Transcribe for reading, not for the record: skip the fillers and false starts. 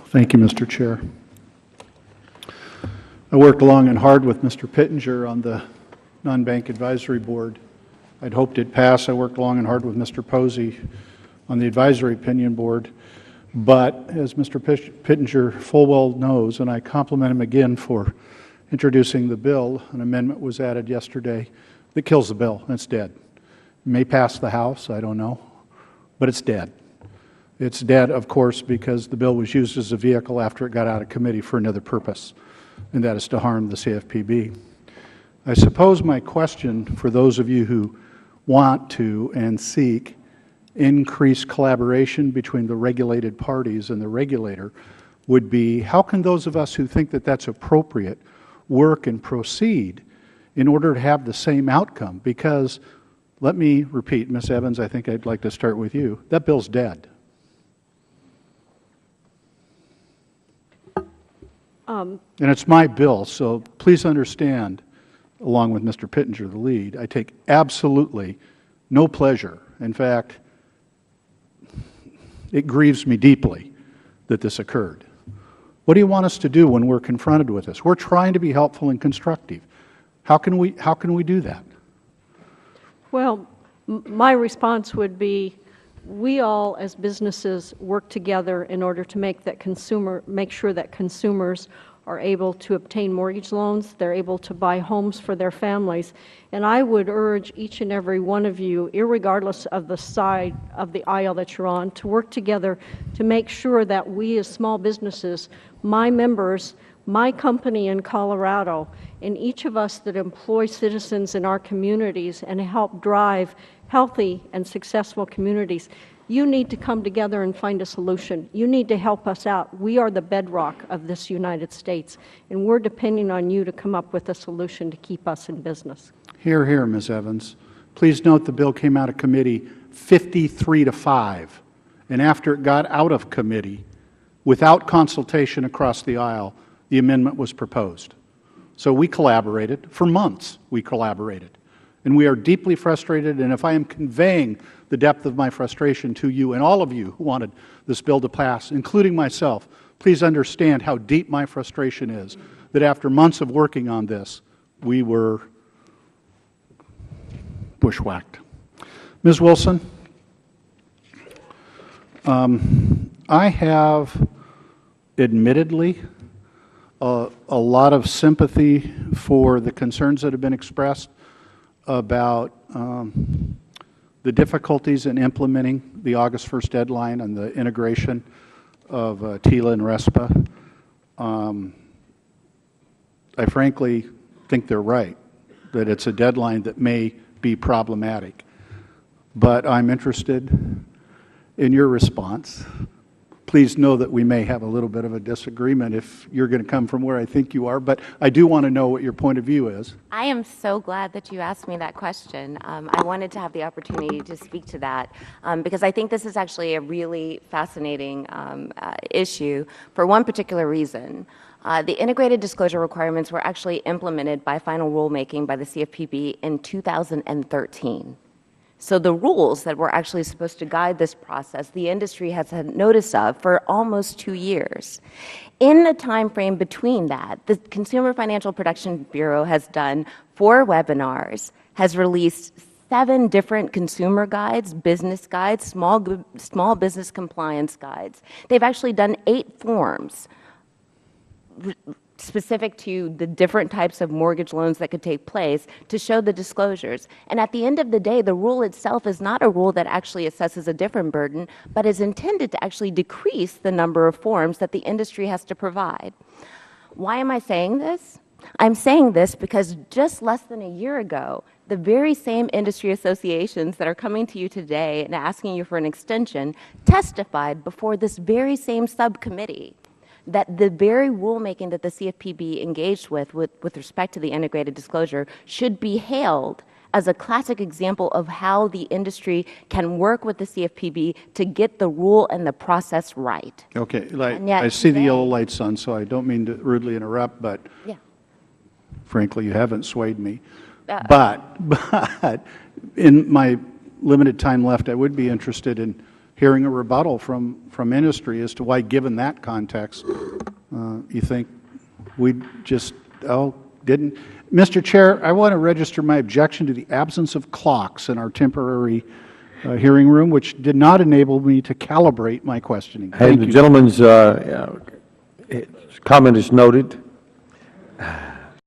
Thank you, Mr. Chair. I worked long and hard with Mr. Pittenger on the Non-Bank Advisory Board. I'd hoped it'd pass. I worked long and hard with Mr. Posey on the Advisory Opinion Board. But as Mr. Pittenger full well knows, and I compliment him again for introducing the bill, an amendment was added yesterday that kills the bill, and it's dead. It may pass the House, I don't know, but it's dead. It's dead, of course, because the bill was used as a vehicle after it got out of committee for another purpose, and that is to harm the CFPB. I suppose my question for those of you who want to and seek increased collaboration between the regulated parties and the regulator would be, how can those of us who think that that's appropriate work and proceed in order to have the same outcome? Because, let me repeat, Ms. Evans, I think I'd like to start with you. That bill's dead. And it's my bill, so please understand, along with Mr. Pittenger, the lead, I take absolutely no pleasure. In fact, it grieves me deeply that this occurred. What do you want us to do when we're confronted with this? We're trying to be helpful and constructive. How can we do that? Well, my response would be, we all as businesses work together in order to make sure that consumers are able to obtain mortgage loans, they're able to buy homes for their families. And I would urge each and every one of you, irregardless of the side of the aisle that you're on, to work together to make sure that we as small businesses, my members, my company in Colorado, and each of us that employ citizens in our communities and help drive healthy and successful communities, you need to come together and find a solution. You need to help us out. We are the bedrock of this United States, and we're depending on you to come up with a solution to keep us in business. Hear, hear, Ms. Evans. Please note the bill came out of committee 53-5, and after it got out of committee, without consultation across the aisle, the amendment was proposed. So we collaborated. For months, we collaborated. And we are deeply frustrated, and if I am conveying the depth of my frustration to you and all of you who wanted this bill to pass, including myself, please understand how deep my frustration is that after months of working on this, we were bushwhacked. Ms. Wilson, I have admittedly a lot of sympathy for the concerns that have been expressed about the difficulties in implementing the August 1st deadline and the integration of TILA and RESPA. I frankly think they're right, that it's a deadline that may be problematic. But I'm interested in your response. Please know that we may have a little bit of a disagreement if you're going to come from where I think you are, but I do want to know what your point of view is. I am so glad that you asked me that question. I wanted to have the opportunity to speak to that because I think this is actually a really fascinating issue for one particular reason. The integrated disclosure requirements were actually implemented by final rulemaking by the CFPB in 2013. So the rules that were actually supposed to guide this process, the industry has had notice of for almost 2 years. In the time frame between that, the Consumer Financial Protection Bureau has done 4 webinars, has released 7 different consumer guides, business guides, small business compliance guides. They've actually done 8 forms specific to the different types of mortgage loans that could take place to show the disclosures. And at the end of the day, the rule itself is not a rule that actually assesses a different burden, but is intended to actually decrease the number of forms that the industry has to provide. Why am I saying this? I'm saying this because just less than a year ago, the very same industry associations that are coming to you today and asking you for an extension testified before this very same subcommittee that the very rulemaking that the CFPB engaged with respect to the integrated disclosure should be hailed as a classic example of how the industry can work with the CFPB to get the rule and the process right. Okay, I see the yellow lights on, so I don't mean to rudely interrupt, but yeah. Frankly, you haven't swayed me. But in my limited time left, I would be interested in hearing a rebuttal from industry as to why, given that context, you think we just, didn't. Mr. Chair, I want to register my objection to the absence of clocks in our temporary hearing room, which did not enable me to calibrate my questioning. Hey, Thank the you. gentleman's comment is noted.